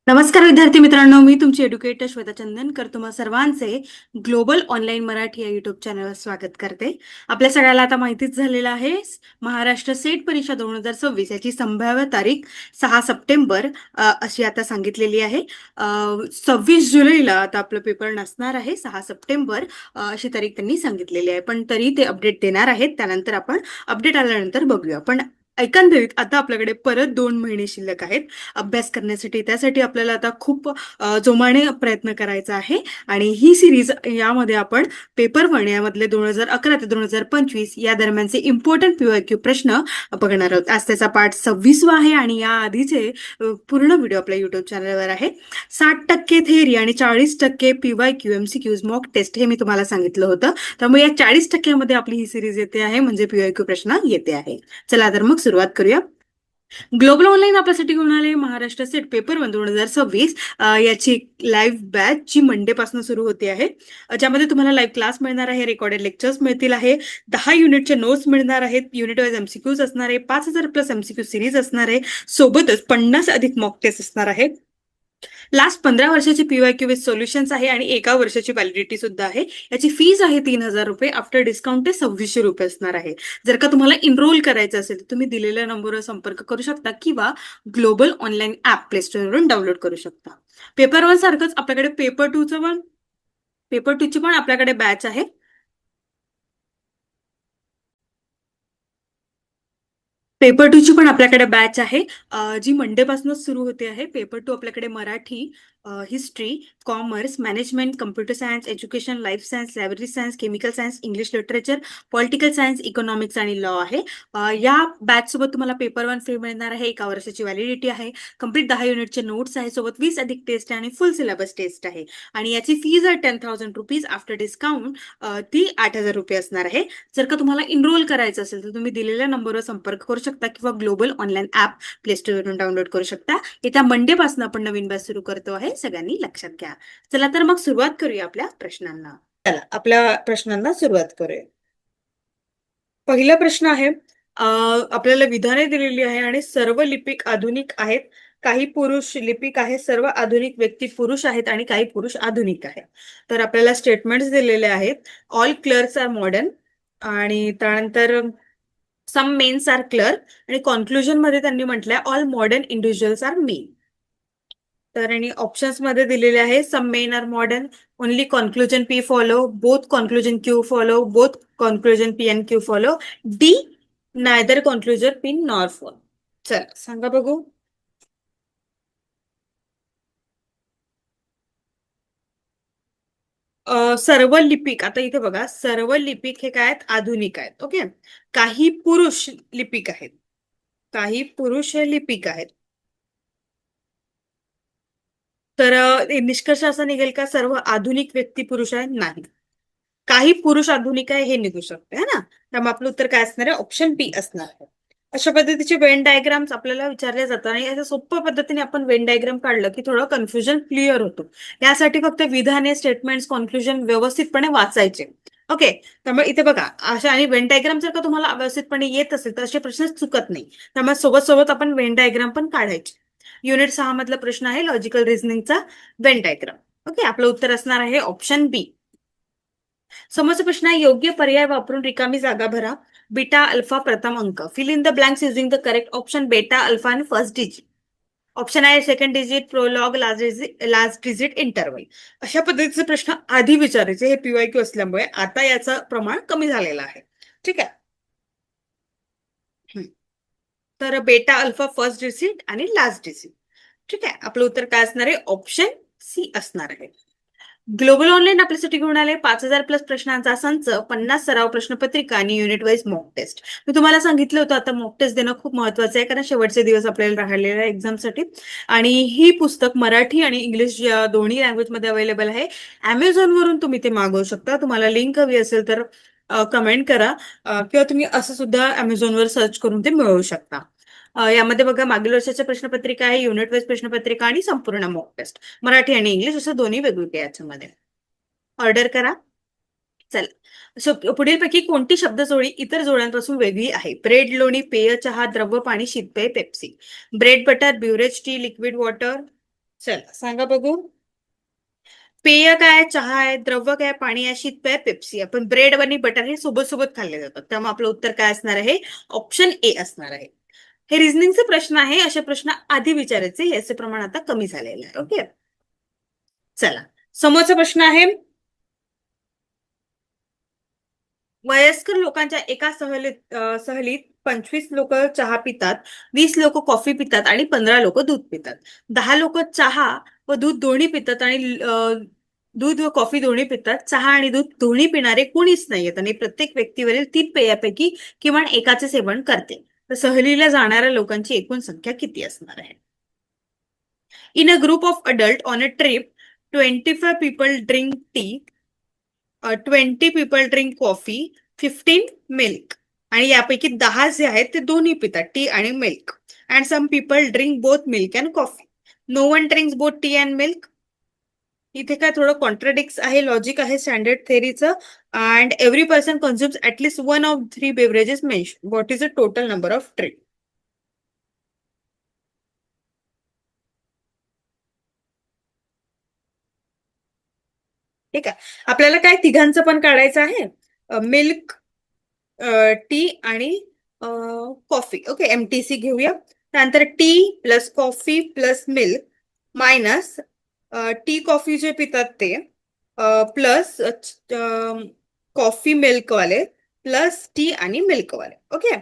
नमस्कार विद्यार्थी मित्रांनो, मी तुमची एड्युकेटर श्वेता चंदनकर तुम्हा सर्वांचे ग्लोबल ऑनलाईन मराठी या युट्यूब चॅनलवर स्वागत करते. आपल्या सगळ्याला आता माहितीच झालेलं आहे, महाराष्ट्र सेट परीक्षा 2026 याची संभाव्य तारीख 6 सप्टेंबर अशी आता सांगितलेली आहे. 26 जुलैला आता आपलं पेपर नसणार आहे. 6 सप्टेंबर अशी तारीख त्यांनी सांगितलेली आहे, पण तरी ते अपडेट देणार आहेत. त्यानंतर आपण अपडेट आल्यानंतर बघूया. पण एकंदरीत आता आपल्याकडे परत 2 महिने शिल्लक आहेत अभ्यास करण्यासाठी. त्यासाठी आपल्याला आता खूप जोमाने प्रयत्न करायचा आहे. आणि ही सिरीज यामध्ये आपण पेपर 1 यामधले 2011 ते 2025 या दरम्यानचे इम्पॉर्टंट PYQ प्रश्न बघणार आहोत. आज त्याचा पाठ 26वा आहे आणि या आधीचे पूर्ण व्हिडिओ आपल्या युट्यूब चॅनलवर आहे. 60% थेअरी आणि 40% PYQ MCQs मॉक टेस्ट हे मी तुम्हाला सांगितलं होतं. त्यामुळे या 40% आपली ही सिरीज येते आहे, म्हणजे PYQ प्रश्न येते आहे. चला तर मग सुरुवात करूया. ग्लोबल ऑनलाईन आपल्यासाठी घेऊन आले महाराष्ट्र सेट पेपर 1 2026 याची लाईव्ह बॅच जी मंडे पासून सुरू होते आहे, ज्यामध्ये तुम्हाला लाईव्ह क्लास मिळणार आहे, रेकॉर्डेड लेक्चर्स मिळतील आहे, 10 युनिटचे नोट्स मिळणार आहेत, युनिट वाईज MCQs असणार आहे, 5,000+ MCQ सिरीज असणार आहे, सोबतच 50 अधिक मॉक टेस्ट असणार आहे. लास्ट 15 वर्षाची PYQ विथ सोल्युशन्स आहे आणि 1 वर्षाची व्हॅलिडिटी सुद्धा आहे. याची फीज आहे 3,000 रुपये. आफ्टर डिस्काउंट ते 2,600 रुपये असणार आहे. जर का तुम्हाला इनरोल करायचं असेल तर तुम्ही दिलेल्या नंबरवर संपर्क करू शकता किंवा ग्लोबल ऑनलाईन ऍप प्ले स्टोअरवरून डाउनलोड करू शकता. पेपर 1 सारखंच आपल्याकडे पेपर 2 ची पण आपल्याकडे बॅच आहे. पेपर 2 ची पण आपल्याकडे बॅच आहे, जी मंडे पासूनच सुरू होते आहे. पेपर 2 आपल्याकडे Marathi, history, commerce, management, computer science, education, life science, library science, chemical science, English literature, political science, economics आणि लॉ आहे. या बॅच सोबत तुम्हाला पेपर 1 फ्री मिळणार आहे. 1 वर्षाची व्हॅलिडिटी आहे. कम्प्लीट 10 युनिटचे नोट्स आहे, सोबत 20 अधिक टेस्ट आहे आणि फुल सिलेबस टेस्ट आहे. आणि याची फीज आहे 10,000 रुपीज. आफ्टर डिस्काउंट ती 8,000 रुपये असणार आहे. जर का तुम्हाला इनरोल करायचं असेल तर तुम्ही दिलेल्या नंबरवर संपर्क करू शकता किंवा ग्लोबल ऑनलाईन ऍप प्ले स्टोअरवरून डाउनलोड करू शकता. येत्या मंडे पासून आपण नवीन बॅच सुरू करतो आहे, सगळ्यांनी लक्षात घ्या. चला तर मग सुरुवात करूया आपल्या प्रश्नांना. चला आपल्या प्रश्नांना सुरुवात करूया. पहिला प्रश्न आहे, आपल्याला विधाने दिलेली आहे आणि सर्व लिपिक आधुनिक आहेत. काही पुरुष लिपिक आहेत, सर्व आधुनिक व्यक्ती पुरुष आहेत आणि काही पुरुष आधुनिक आहेत. तर आपल्याला स्टेटमेंट्स दिलेले आहेत. ऑल क्लर्क्स आर मॉडर्न, आणि त्यानंतर सम मेन्स आर क्लर्क, आणि कॉन्क्लुजन मध्ये त्यांनी म्हटलंय all modern individuals are men. तर आणि ऑप्शन्स मध्ये दिलेले आहे, some men are modern, only conclusion P follow, both conclusion Q follow, both conclusion P and Q follow, D neither conclusion P nor follow. चला सांगा बघू. सर्व लिपिक, आता इथे बघा, सर्व लिपिक हे काय आहेत? आधुनिक आहेत. ओके. काही पुरुष लिपिक आहेत, काही पुरुष लिपिक आहेत. तर निष्कर्ष असा निघेल का सर्व आधुनिक व्यक्ती पुरुष आहेत? नाही. काही पुरुष आधुनिक आहे हे निघू शकते, है ना. त्यामुळे आपलं उत्तर काय असणार आहे? ऑप्शन बी असणार आहे. अशा पद्धतीचे वेन डायग्राम्स आपल्याला विचारले जातात आणि याच्या सोप्या पद्धतीने आपण वेन डायग्राम काढलं की थोडं कन्फ्युजन क्लिअर होतो. यासाठी फक्त विधाने, स्टेटमेंट्स, कॉन्क्लुजन व्यवस्थितपणे वाचायचे. ओके. त्यामुळे इथे बघा, अशा आणि वेन डायग्राम जर का तुम्हाला व्यवस्थितपणे येत असेल तर असे प्रश्न चुकत नाही. त्यामुळे सोबत सोबत आपण वेन डायग्राम पण काढायचे. युनिट 6 मधला प्रश्न आहे लॉजिकल रिझनिंगचा वेन डायग्राम. ओके. आपलं उत्तर असणार आहे ऑप्शन बी. समोरचा प्रश्न आहे, योग्य पर्याय वापरून रिकामी जागा भरा. बीटा अल्फा प्रथम अंक. Fill in the blanks using the correct option beta alpha आणि फर्स्ट डिजिट. ऑप्शन आहे second digit, prologue, last digit, interval. अशा पद्धतीचे प्रश्न आधी विचारायचे. हे PYQ असल्यामुळे आता याचं प्रमाण कमी झालेलं आहे. ठीक आहे. तर बेटा अल्फा फर्स्ट डिजिट आणि लास्ट डिजिट. ठीक आहे. आपलं उत्तर काय असणार आहे? ऑप्शन सी असणार आहे. ग्लोबल ऑनलाईन आपल्यासाठी घेऊन आले 5,000+ प्रश्नांचा संच, 50 सराव प्रश्नपत्रिका आणि युनिट वाईज मॉक टेस्ट. मी तुम्हाला सांगितलं होतं आता मॉक टेस्ट देणं खूप महत्वाचं आहे, कारण शेवटचे दिवस आपल्याला राहिलेले आहे एक्झामसाठी. आणि ही पुस्तक मराठी आणि इंग्लिश या दोन्ही लँग्वेजमध्ये अवेलेबल आहे. Amazon वरून तुम्ही ते मागवू शकता. तुम्हाला लिंक हवी असेल तर कमेंट करा, किंवा तुम्ही असं सुद्धा Amazon वर सर्च करून ते मिळवू शकता. यामध्ये बघा, मागील वर्षाच्या प्रश्नपत्रिका आहे, युनिट वाईज प्रश्नपत्रिका आणि संपूर्ण मॉक टेस्ट. मराठी आणि इंग्लिश असं दोन्ही वेगवेगळे याच्यामध्ये. ऑर्डर करा. चला, पुढीलपैकी कोणती शब्दजोडी इतर जोड्यांपासून वेगळी आहे? ब्रेड, लोणी, पेय, चहा, द्रव पाणी, शीतपेय, Pepsi. Bread, butter, beverage, tea, liquid water, चला सांगा बघू. पेय काय, चहा आहे, द्रव्य काय, पाणी आहे, शीतपेय, पेप्सी. आपण ब्रेड आणि बटर हे सोबत सोबत खाल्ले जातात, त्यामुळे आपलं उत्तर काय असणार आहे? ऑप्शन ए असणार आहे. हे रिझनिंगचे प्रश्न आहे, असे प्रश्न आधी विचारायचे, याचे प्रमाण आता कमी झालेलं आहे. ओके. चला, समोरचा प्रश्न आहे. वयस्कर लोकांच्या एका सहलीत 25 लोक चहा पितात, 20 लोक कॉफी पितात आणि 15 लोक दूध पितात. 10 लोक चहा व दूध दोन्ही पितात आणि दूध व कॉफी दोन्ही पितात. चहा आणि दूध दोन्ही पिणारे कोणीच नाहीयेत आणि प्रत्येक व्यक्तीवरील 3 पेयापैकी किमान एकाचे सेवन करते. तर सहलीला जाणाऱ्या लोकांची एकूण संख्या किती असणार आहे? In a group of adult on a trip, 25 people drink tea, 20 people drink coffee, 15 milk. आणि यापैकी 10 जे आहेत ते दोन्ही पितात, टी आणि milk. And some people drink both milk and coffee. No one drinks both tea and milk. इथे काय थोडं कॉन्ट्रडिक्स आहे, लॉजिक आहे स्टँडर्ड थेअरीचं. And every person consumes at least one of 3 beverages mention. What is the total number of drink? ठीक आहे. आपल्याला काय तिघांचं पण काढायचं आहे, मिल्क, टी आणि कॉफी. ओके, एमटीसी घेऊया. त्यानंतर tea plus coffee plus milk minus tea coffee जे पितात ते, प्लस कॉफी मिल्क वाले, प्लस टी आणि मिल्क वाले. ओके.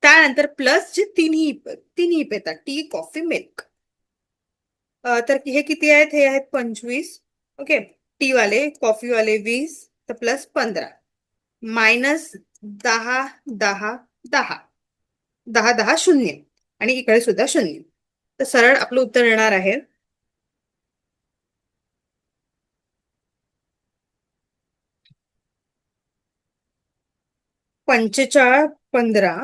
त्यानंतर प्लस जे तिन्ही तिन्ही पितात, टी कॉफी मिल्क. तर हे किती आहेत? हे आहेत 25. ओके. टी वाले, कॉफी वाले 20, तर प्लस 15 मायनस 10, 10, 10, 10, 10 शून्य आणि इकडे सुद्धा शून्य. तर सरळ आपलं उत्तर येणार आहे 45, 15,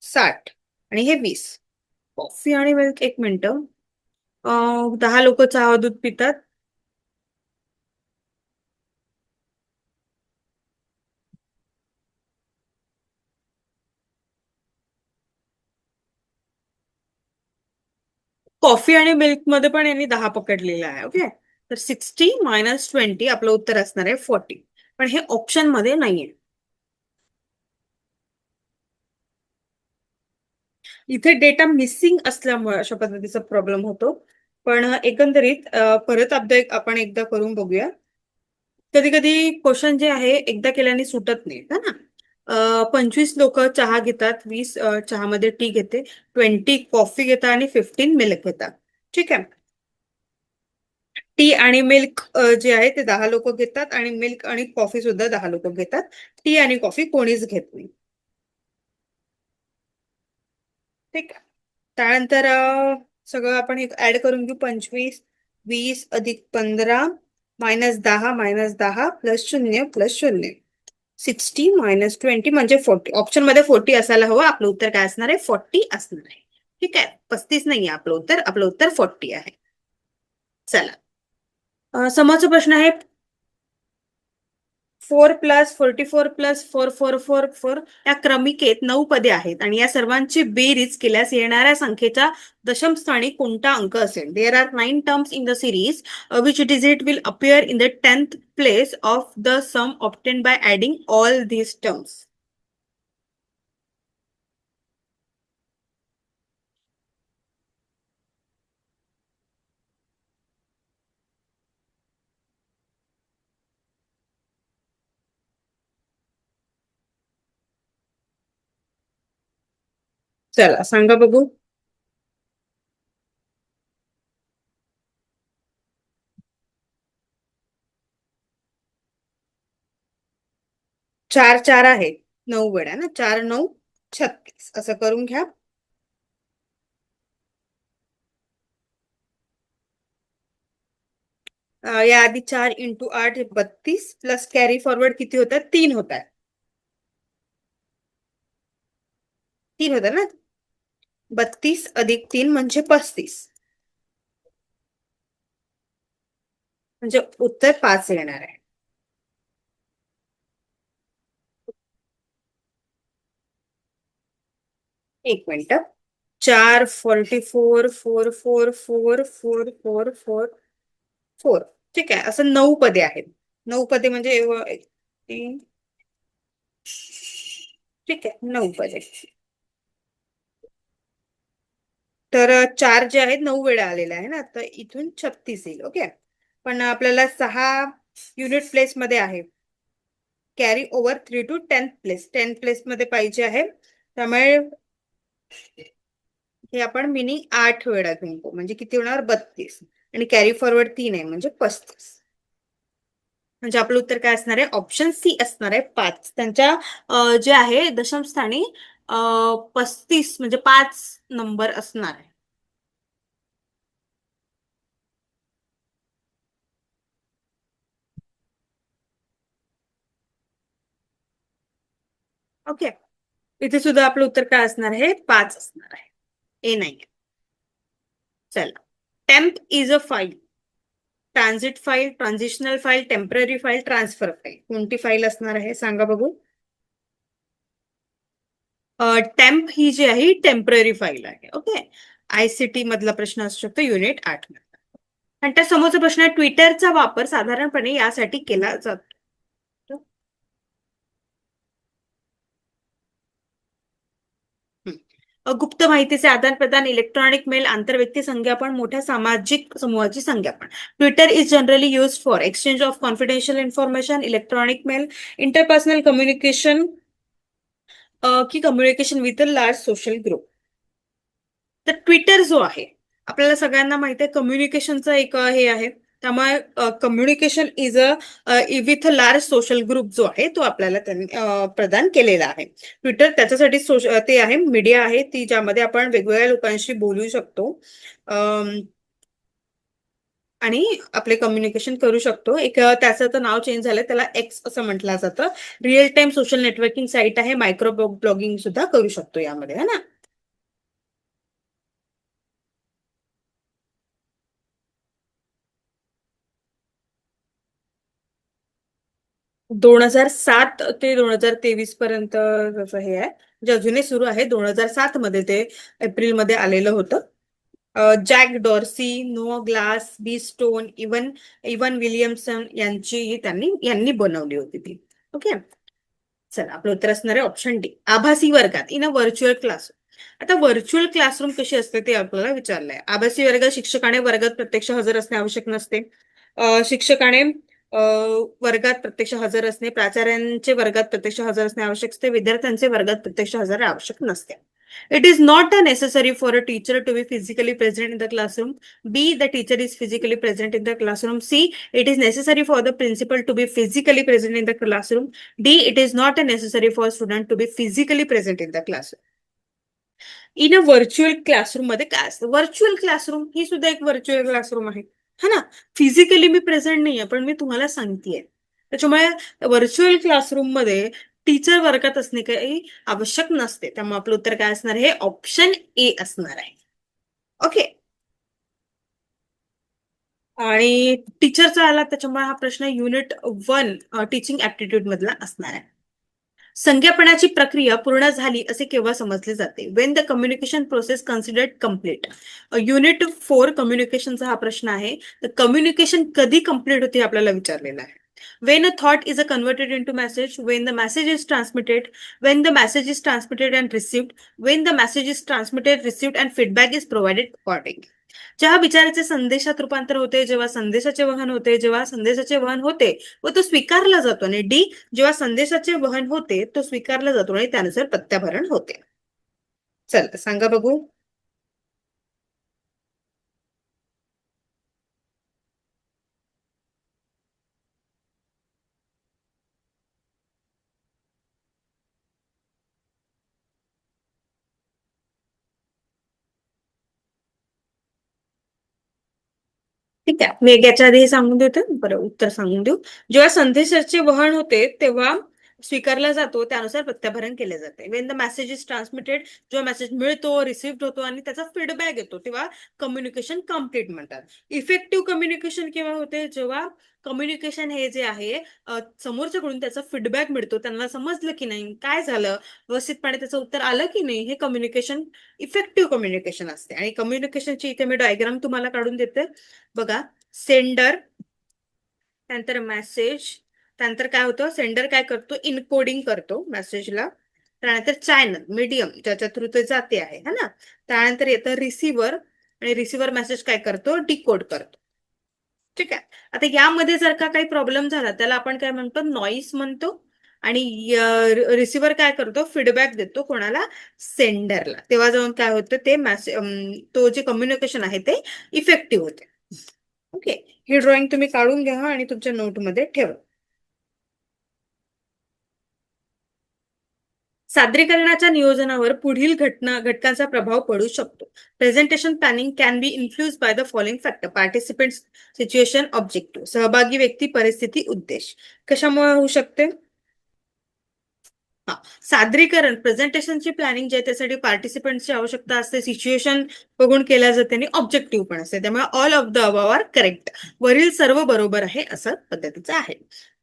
60 आणि हे 20. कॉफी आणि मिल्क, एक मिनिट. 10 लोक चहा दूध पितात. कॉफी आणि मिल्क मध्ये पण यांनी 10 पकडलेला आहे. ओके. तर 60 - 20 आपलं उत्तर असणार आहे 40. पण हे ऑप्शन मध्ये नाहीये. इथे डेटा मिसिंग असल्यामुळे अशा पद्धतीचा प्रॉब्लेम होतो. पण एकंदरीत परत अपडेट आपण एकदा करून बघूया. कधी कधी क्वेश्चन जे आहे एकदा केल्याने सुटत नाही है ना. 25 लोक चहा घेतात, 20 चहामध्ये टी घेते, 20 कॉफी घेतात आणि 15 मिल्क घेतात. ठीक आहे. टी आणि मिल्क जे आहे ते 10 लोक घेतात आणि मिल्क आणि कॉफी सुद्धा 10 लोक घेतात. टी आणि कॉफी कोणीच घेत नाही. ठीक आहे. त्यानंतर सगळं आपण एक ऍड करून घेऊ. 25, 20 अधिक 15 -10 प्लस 0 प्लस 0. 60 - 20 म्हणजे 40. ऑप्शन मध्ये 40 असायला हवं. आपलं उत्तर काय असणार आहे? 40 असणार आहे. ठीक आहे. 35 नाहीये आपलं उत्तर. आपलं उत्तर 40 आहे. चला, समोरचा प्रश्न आहे. 4 + 44 + 4 4 4 4 या क्रमिकेत 9 पदे आहेत आणि या सर्वांची बेरीज केल्यास येणाऱ्या संख्येच्या दशम स्थानी कोणता अंक असेल? There are 9 terms in the series, which digit will appear in the 10th place of the sum obtain by adding all these terms. चला सांगा बघू. 4 4 आहे, 9 वेळा ना, 4 9 36 असं करून घ्या. या आधी 4 × 8 32 प्लस कॅरी फॉरवर्ड किती होतात? 3 होतात. 3 होतात ना. 32 अधिक 3 म्हणजे 35. म्हणजे उत्तर 5 येणार आहे. एक मिनिट. 4 44 4 4 4 4 4 4 4. ठीक आहे, असं 9 पदे आहेत. 9 पदे म्हणजे 3. ठीक आहे, 9 पदे. तर 4 जे आहेत 9 वेळा आलेले आहे ना, तर इथून 36 येईल. ओके. पण आपल्याला 6 युनिट प्लेस मध्ये आहे. Carry over 3 to 10th place. 10th place मध्ये पाहिजे आहे, त्यामुळे हे आपण मिनिंग 8 वेळा घेतो, म्हणजे किती होणार? 32. आणि कॅरी फॉरवर्ड 3 आहे म्हणजे 35. म्हणजे आपलं उत्तर काय असणार आहे? ऑप्शन सी असणार आहे, 5. त्यांच्या जे आहे दशम स्थानी 35 म्हणजे 5 नंबर असणार आहे. ओके. इथे सुद्धा आपलं उत्तर काय असणार आहे? 5 असणार आहे. ए नाही. चला. Temp is a file. Transit file, transitional file, temporary file, transfer file. कोणती फाईल असणार आहे सांगा बघू. टेम्प ही जी आहे ही टेम्पररी फाईल आहे. ओके. ICT मधला प्रश्न असू शकतो, युनिट 8 मधला. आणि त्या समोरचा प्रश्न आहे, ट्विटरचा वापर साधारणपणे यासाठी केला जातो. हं. गुप्त माहितीचे आदान प्रदान, इलेक्ट्रॉनिक मेल, आंतरव्यक्ती संज्ञापन, मोठ्या सामाजिक समूहाची संज्ञापन. Twitter is generally use for exchange of confidential information, electronic mail, interpersonal communication की communication with a large social group. तर ट्विटर जो आहे, आपल्याला सगळ्यांना माहिती आहे कम्युनिकेशनचा एक हे आहे. त्यामुळे communication is with a large social group जो आहे तो आपल्याला त्यांनी प्रदान केलेला आहे. ट्विटर त्याच्यासाठी ते आहे, मीडिया आहे ती, ज्यामध्ये आपण वेगवेगळ्या लोकांशी बोलू शकतो आणि आपले कम्युनिकेशन करू शकतो. एक त्याचं तर नाव चेंज झालंय, त्याला एक्स असं म्हटलं जातं. Real time social networking site आहे. मायक्रो ब्लॉगिंग सुद्धा करू शकतो यामध्ये, है ना. 2007 ते 2023 पर्यंत त्याचं हे आहे, जे अजूनही सुरू आहे. 2007 मध्ये ते एप्रिलमध्ये आलेलं होतं. जॅक डॉर्सी, नो ग्लास, बी स्टोन, इवन इवन विलियमसन यांनी बनवली होती ती. ओके. चला, आपलं उत्तर असणार आहे ऑप्शन डी, आभासी वर्गात, इन अ व्हर्च्युअल क्लासरूम. आता व्हर्च्युअल क्लासरूम कशी असते ते आपल्याला विचारलंय. आभासी वर्गात शिक्षकाने वर्गात प्रत्यक्ष हजर असणे आवश्यक नसते. शिक्षकाने वर्गात प्रत्यक्ष हजर असणे, प्राचार्यांचे वर्गात प्रत्यक्ष हजर असणे आवश्यक असते, विद्यार्थ्यांचे वर्गात प्रत्यक्ष हजर आवश्यक नसते. It is not necessary for a teacher to be physically present in the classroom. B, the teacher is physically present in the classroom. C, it is necessary for the principal to be physically present in the classroom. D, it is not necessary for student to be physically present in the classroom. In a virtual classroom मध्ये काय असतं? Virtual classroom ही सुद्धा एक virtual classroom आहे, है ना. Physically मी present नाहीये, पण मी तुम्हाला सांगतेय. त्याच्यामुळे व्हर्च्युअल क्लासरूम मध्ये टीचर वर्गात असणे काही आवश्यक नसते. त्यामुळे आपलं उत्तर काय असणार आहे? ऑप्शन ए असणार आहे. ओके. आणि टीचरचा आला, त्याच्यामुळे हा प्रश्न युनिट 1 टीचिंग ऍप्टिट्यूड मधला असणार आहे. संज्ञापनाची प्रक्रिया पूर्ण झाली असे केव्हा समजले जाते? Wien the communication process considered complete. Unit 4 कम्युनिकेशनचा हा प्रश्न आहे. तर कम्युनिकेशन कधी कम्प्लीट होते आपल्याला विचारलेलं आहे. When a thought is a converted into message, when the message is transmitted, when the message is transmitted and received, when the message is transmitted received and feedback is provided according. जेव्हा विचाराचे संदेशात रूपांतर होते, जेव्हा संदेशाचे वहन होते, जेव्हा संदेशाचे वहन होते व तो स्वीकारला जातो. आणि डी, जेव्हा संदेशाचे वहन होते तो स्वीकारला जातो आणि त्यानुसार प्रत्याभरण होते. चल सांगा बघू. ठीक आहे, मी एक याच्या आधी सांगून देते, बरं उत्तर सांगून देऊ. जेव्हा संदेशाचे वहन होते तेव्हा स्वीकारला जातो त्यानुसार प्रत्याभरण केले जाते. Wien the message is transmitted, जेव्हा मेसेज मिळतो, रिसिव्ह होतो आणि त्याचा फीडबॅक येतो, तेव्हा कम्युनिकेशन कम्प्लीट म्हणतात. इफेक्टिव्ह कम्युनिकेशन केव्हा होते? जेव्हा कम्युनिकेशन हे जे आहे समोरच्याकडून त्याचा फीडबॅक मिळतो, त्यांना समजलं की नाही, काय झालं, व्यवस्थितपणे त्याचं उत्तर आलं की नाही, हे कम्युनिकेशन इफेक्टिव्ह कम्युनिकेशन असते. आणि कम्युनिकेशनची इथे मी डायग्राम तुम्हाला काढून देते बघा. सेंडर, त्यानंतर मेसेज, त्यानंतर काय होतं, सेंडर काय करतो, इनकोडिंग करतो मेसेजला. त्यानंतर चॅनल, मीडियम ज्याच्या थ्रू ते जाते आहे है ना. त्यानंतर येतं रिसिव्हर, आणि रिसिव्हर मेसेज काय करतो, डिकोड करतो. ठीक आहे. आता यामध्ये जर का काही प्रॉब्लेम झाला, त्याला आपण काय म्हणतो, नॉईस म्हणतो. आणि रिसिव्हर काय करतो, फीडबॅक देतो कोणाला, सेंडरला. तेव्हा जाऊन काय होतं, ते मेसेज, तो जे कम्युनिकेशन आहे ते इफेक्टिव्ह होते. ओके, ही ड्रॉइंग तुम्ही काढून घ्या आणि तुमच्या नोटमध्ये ठेवा. सादरीकरणाच्या नियोजनावर पुढील घटकांचा प्रभाव पडू शकतो. Presentation planning can be influenced by the following factor: participants, situation, objective. सहभागी व्यक्ती, परिस्थिती, उद्देश. कशामुळे होऊ शकते? हा, सादरीकरण, प्रेझेंटेशनची प्लॅनिंग जे आहे त्यासाठी पार्टिसिपेंटची आवश्यकता असते, सिच्युएशन बघून केल्या जाते आणि ऑब्जेक्टिव्ह पण असते. त्यामुळे all of the above are correct. वरील सर्व बरोबर आहे असं पद्धतीचं आहे.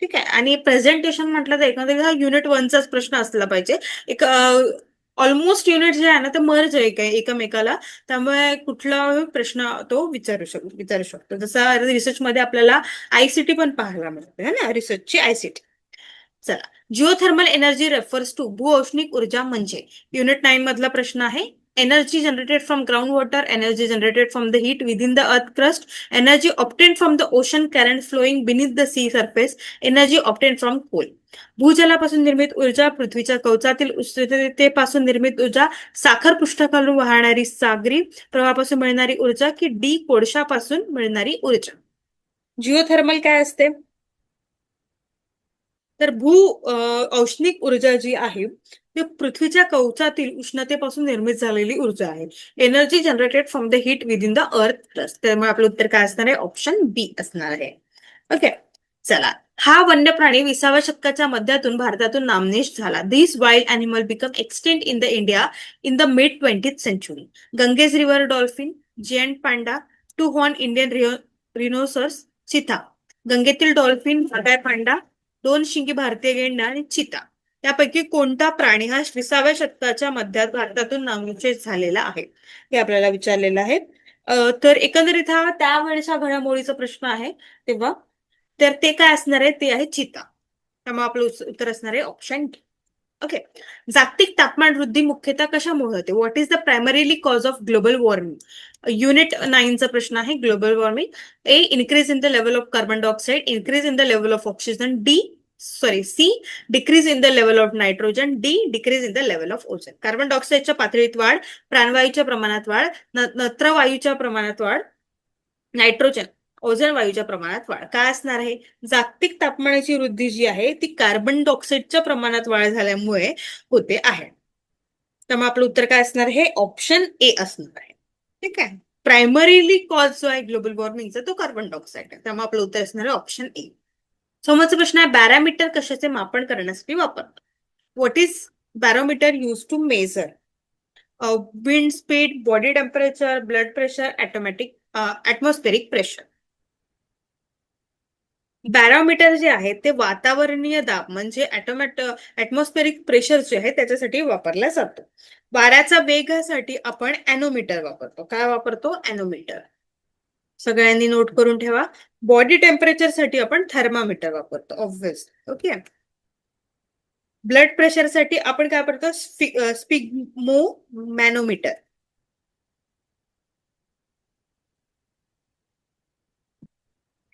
ठीक आहे. आणि प्रेझेंटेशन म्हटलं तर एकंदरीत हा युनिट 1चाच प्रश्न असला पाहिजे. एक ऑलमोस्ट युनिट जे आहे ना ते मर्ज आहे एकमेकाला, त्यामुळे कुठला प्रश्न तो विचारू शकतो. जसा रिसर्चमध्ये आपल्याला आयसीटी पण पाहायला मिळते है ना, रिसर्चची आयसीटी. चला, जिओथर्मल एनर्जी रेफर्स टू, भूऔष्णिक ऊर्जा म्हणजे. युनिट 9 मधला प्रश्न आहे. Energy generated from ground water, energy generated from the heat within the earth crust, energy obtained from the ocean current flowing beneath the sea surface, energy obtained from coal. भूजलापासून निर्मित ऊर्जा, पृथ्वीच्या कवचातील उष्णतेपासून निर्मित ऊर्जा, साखर पृष्ठाखालून वाहणारी सागरी प्रवाहापासून मिळणारी ऊर्जा, की डी कोळशापासून मिळणारी ऊर्जा. जिओथर्मल काय असते? तर औष्णिक ऊर्जा जी आहे ती पृथ्वीच्या कवचातील उष्णतेपासून निर्मित झालेली ऊर्जा आहे. Energy generated from the heat within the earth crust. त्यामुळे आपलं उत्तर काय असणार आहे? ऑप्शन बी असणार आहे. ओके, चला. हा वन्य प्राणी 20व्या शतकाच्या मध्यातून भारतातून नामशेष झाला. This wild animal become extinct in the India in the mid 20th century. Ganges river dolphin, giant panda, two horn Indian rhinoceros, cheetah. गंगेतील डॉल्फिन, बागाय पांडा, दोन शिंगी भारतीय गेंडा आणि चिता. यापैकी कोणता प्राणी हा 20व्या शतकाच्या मध्यात भारतातून नामशेष झालेला आहे, हे आपल्याला विचारलेलं आहे. तर एकंदरीत हा त्यावेळेच्या घडामोडीचा प्रश्न आहे तेव्हा. तर ते काय असणार आहे? ते आहे चिता. त्यामुळे आपलं उत्तर असणार आहे ऑप्शन डी. ओके. जागतिक तापमान वृद्धी मुख्यतः कशामुळे होते? What is the primarily cause of global warming? Unit 9चा प्रश्न आहे, global warming. A, increase in the level of carbon dioxide, increase in the level of oxygen, C, decrease in the level of nitrogen, D, decrease in the level of ozone. Carbon डायऑक्साईडच्या पातळीत वाढ, प्राणवायूच्या प्रमाणात वाढ, नत्रवायूच्या प्रमाणात वाढ, nitrogen, ozone वायूच्या प्रमाणात वाढ. काय असणार आहे? जागतिक तापमानाची वृद्धी जी आहे ती कार्बन डायऑक्साईडच्या प्रमाणात वाढ झाल्यामुळे होते आहे. त्यामुळे आपलं उत्तर काय असणार आहे? ऑप्शन ए असणार आहे. ठीक आहे. प्रायमरीली कॉज जो आहे ग्लोबल वॉर्मिंगचा तो कार्बन डायऑक्साईड आहे. त्यामुळे आपलं उत्तर असणार आहे ऑप्शन ए. समोरचा प्रश्न आहे, बॅरोमीटर कशाचे मापन करण्यासाठी वापरतात? What is barometer use to measure? Wind speed, body temperature, blood pressure, atmospheric pressure. Barometer जे आहे ते वातावरणीय दाब म्हणजे ऍटमॉस्फेरिक प्रेशर जे आहे त्याच्यासाठी वापरला जातो. वाऱ्याचा वेगासाठी आपण अॅनोमीटर वापरतो. काय वापरतो? अॅनोमीटर. सगळ्यांनी नोट करून ठेवा. बॉडी टेम्परेचरसाठी आपण थर्मामीटर वापरतो ऑब्व्हियसली. ओके. ब्लड प्रेशरसाठी आपण काय वापरतो? स्पिग्मो मॅनोमीटर.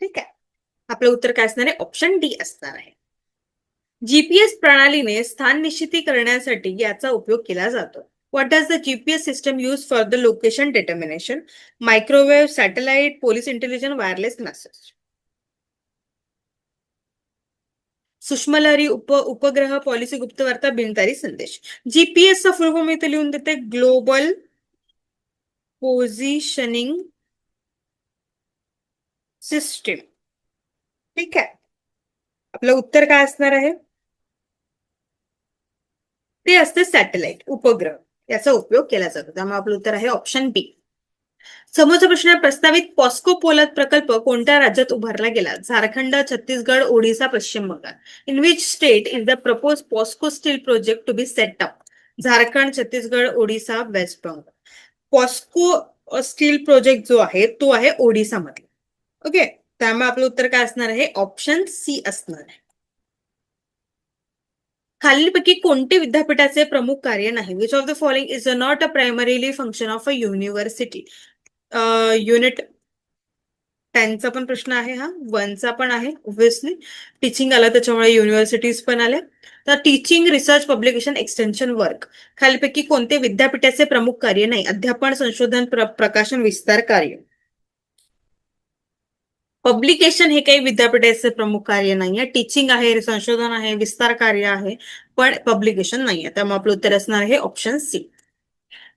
ठीक आहे. आपलं उत्तर काय असणार आहे? ऑप्शन डी असणार आहे. जीपीएस प्रणालीने स्थान निश्चिती करण्यासाठी याचा उपयोग केला जातो. What does the GPS system use for the location determination? Microwave, satellite, police intelligence, wireless message. सूक्ष्मलहरी, उपग्रह, पॉलिसी, गुप्तवार्ता, बिनतारी संदेश. जीपीएसचा फुल फॉर्म इथे लिहून देते, ग्लोबल पोझिशनिंग सिस्टीम. ठीक आहे. आपलं उत्तर काय असणार आहे? ते असते सॅटेलाइट, उपग्रह. याचा उपयोग केला जातो. त्यामुळे आपलं उत्तर आहे ऑप्शन बी. समोरचा प्रश्न आहे, प्रस्तावित पॉस्को पोलाद प्रकल्प कोणत्या राज्यात उभारला गेला? Jharkhand, Chhattisgarh, Odisha, Paschim Bengal. In which state is the propose POSCO steel project to be set up? Jharkhand, Chhattisgarh, Odisha, West Bengal. POSCO steel project जो आहे तो आहे ओडिसामध्ये. ओके, त्यामुळे आपलं उत्तर काय असणार आहे? ऑप्शन सी असणार आहे. खालीलपैकी कोणते विद्यापीठाचे प्रमुख कार्य नाही? Which of the following is not a primarily function of a university? Unit 10चा पण प्रश्न आहे, हा 1चा पण आहे. ऑब्व्हियसली टीचिंग आलं त्याच्यामुळे युनिव्हर्सिटीज पण आल्या. तर teaching, research, publication, extension work. खालीलपैकी कोणते विद्यापीठाचे प्रमुख कार्य नाही? अध्यापन, संशोधन, प्रकाशन, विस्तार कार्य. पब्लिकेशन हे काही विद्यापीठाचे प्रमुख कार्य नाहीये. टीचिंग आहे, संशोधन आहे, विस्तार कार्य आहे, पण पब्लिकेशन नाहीये. त्यामुळे आपलं उत्तर असणार आहे ऑप्शन सी.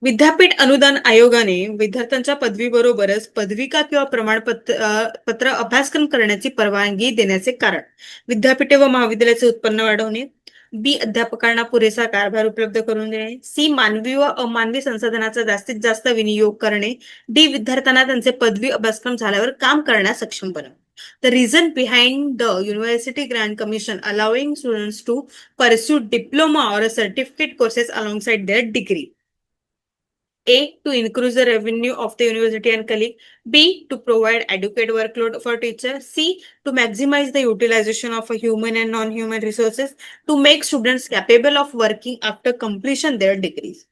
विद्यापीठ अनुदान आयोगाने विद्यार्थ्यांच्या पदवीबरोबरच पदविका किंवा प्रमाणपत्र अभ्यासक्रम करण्याची परवानगी देण्याचे कारण? विद्यापीठे व महाविद्यालयाचे उत्पन्न वाढवणे, बी अध्यापकांना पुरेसा कारभार उपलब्ध करून देणे, सी मानवी व अमानवी संसाधनाचा जास्तीत जास्त विनियोग करणे, डी विद्यार्थ्यांना त्यांचे पदवी अभ्यासक्रम झाल्यावर काम करण्यास सक्षम बनवणे. The reason behind the University Grant Commission allowing students to pursue diploma or a certificate courses alongside their degree. A, to increase the revenue of the university and colleague. B, to provide adequate workload for teachers. C, to maximize the utilization of human and non-human resources. To make students capable of working after completion their degrees.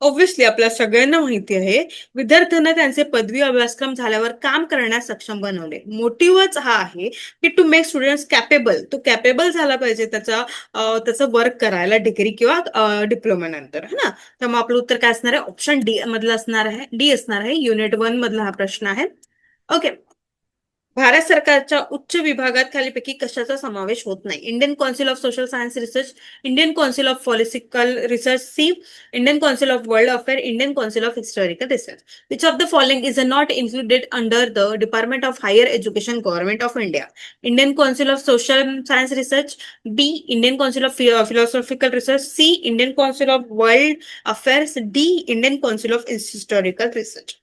Obviously आपल्या सगळ्यांना माहिती आहे, विद्यार्थ्यांना त्यांचे पदवी अभ्यासक्रम झाल्यावर काम करण्यास सक्षम बनवले. मोटिव्हच हा आहे की टू मेक स्टुडंट्स कॅपेबल. तो कॅपेबल झाला पाहिजे त्याचं वर्क करायला डिग्री किंवा डिप्लोमा नंतर, है ना. त्यामुळे आपलं उत्तर काय असणार आहे? ऑप्शन डी मधलं असणार आहे. डी असणार आहे. युनिट 1 मधला हा प्रश्न आहे. ओके. भारत सरकारच्या उच्च विभागात खालीपैकी कशाचा समावेश होत नाही? Indian council of social science research, Indian council of political research, C Indian council of world affair, Indian council of historical research. Which of the following is not included under the department of higher education government of India? Indian council of social science research, B Indian council of philosophical research, C Indian council of world affairs, D Indian council of historical research.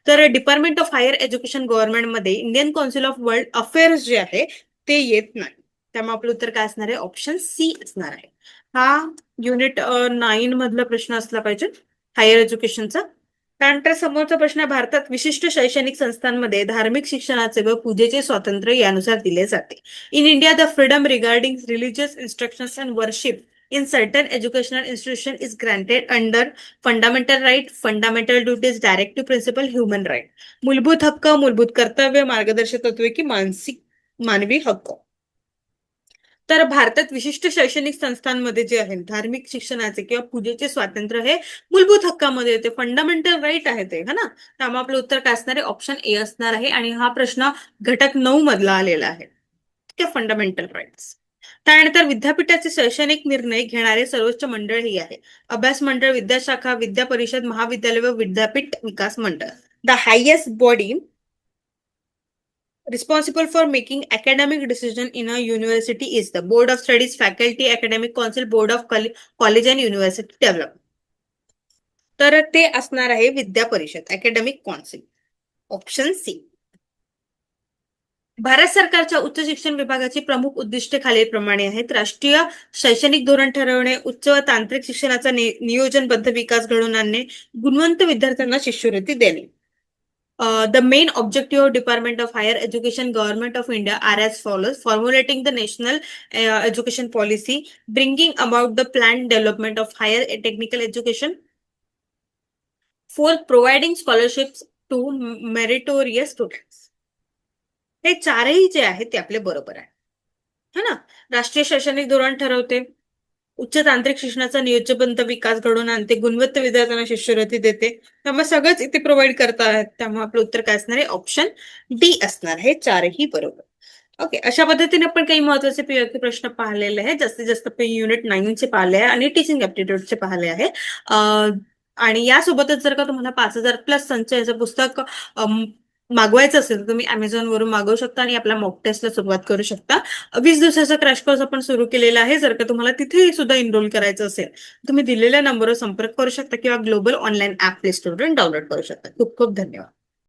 तर department of higher education गव्हर्नमेंटमध्ये Indian council of world affairs जे आहे ते येत नाही. त्यामुळे आपलं उत्तर काय असणार आहे? ऑप्शन सी असणार आहे. हा युनिट 9 मधला प्रश्न असला पाहिजे हायर एज्युकेशनचा. त्यानंतर समोरचा प्रश्न आहे, भारतात विशिष्ट शैक्षणिक संस्थांमध्ये धार्मिक शिक्षणाचे व पूजेचे स्वातंत्र्य यानुसार दिले जाते. In India the freedom regarding religious instructions and worship in certain educational institution is granted under fundamental right, fundamental duties, directive principle, human right. मूलभूत हक्क, मूलभूत कर्तव्य, मार्गदर्शक तत्वे की मानवी हक्क. तर भारतात विशिष्ट शैक्षणिक संस्थांमध्ये जे आहे धार्मिक शिक्षणाचे किंवा पूजेचे स्वातंत्र्य हे मूलभूत हक्कामध्ये येते, फंडामेंटल राईट आहे ते, है ना. त्यामुळे आपलं उत्तर काय असणार आहे? ऑप्शन ए असणार आहे. आणि हा प्रश्न घटक 9 मधला आलेला आहे. ठीक आहे, फंडामेंटल राईट्स. त्यानंतर विद्यापीठाचे शैक्षणिक निर्णय घेणारे सर्वोच्च मंडळ ही आहे. अभ्यास मंडळ, विद्याशाखा, विद्या परिषद, महाविद्यालय व विद्यापीठ विकास मंडळ. The highest body responsible for making academic decision in a university is the Board of Studies, Faculty, Academic Council, Board of College and University Development. तर ते असणार आहे विद्या परिषद, academic council. Option C. Bharat सरकारच्या उच्च शिक्षण विभागाची प्रमुख उद्दिष्टे खालीलप्रमाणे आहेत. राष्ट्रीय शैक्षणिक धोरण ठरवणे, उच्च व तांत्रिक शिक्षणाचा नियोजनबद्ध विकास घडवून आणणे, गुणवंत विद्यार्थ्यांना शिष्यवृत्ती देणे. The main objective of Department of Higher Education Government of India are as follows: formulating the national education policy, bringing about the planned development of higher technical education, fourth, providing scholarships to meritorious students. हे चारही जे आहेत ते आपले बरोबर आहे, है ना. राष्ट्रीय शैक्षणिक धोरण ठरवते, उच्च तांत्रिक शिक्षणाचा नियोजनबद्ध विकास घडवून आणते, गुणवत्ता विद्यार्थ्यांना शिष्यवृत्ती देते. त्यामुळे सगळंच इथे प्रोव्हाइड करता आहेत. त्यामुळे आपलं उत्तर काय असणार आहे? ऑप्शन डी असणार आहे. चारही बरोबर. ओके, अशा पद्धतीने आपण काही महत्वाचे पीएसक्यू प्रश्न पाहिलेले आहेत. जास्तीत जास्त युनिट 9 चे पाहिले आहे आणि टीचिंग ऍप्टिट्यूडचे पाहिले आहे. आणि यासोबतच जर का तुम्हाला 5000 प्लस संचयाचं पुस्तक मागवायचं असेल तर तुम्ही Amazon वरून मागवू शकता आणि आपल्या मॉक टेस्टला सुरुवात करू शकता. 20 दिवसाचा क्रॅश कोर्स आपण सुरू केलेला आहे. जर का तुम्हाला तिथेही सुद्धा एनरोल करायचं असेल, तुम्ही दिलेल्या नंबरवर संपर्क करू शकता किंवा ग्लोबल ऑनलाईन ॲप प्ले स्टोअरवरून डाउनलोड करू शकता. खूप खूप धन्यवाद.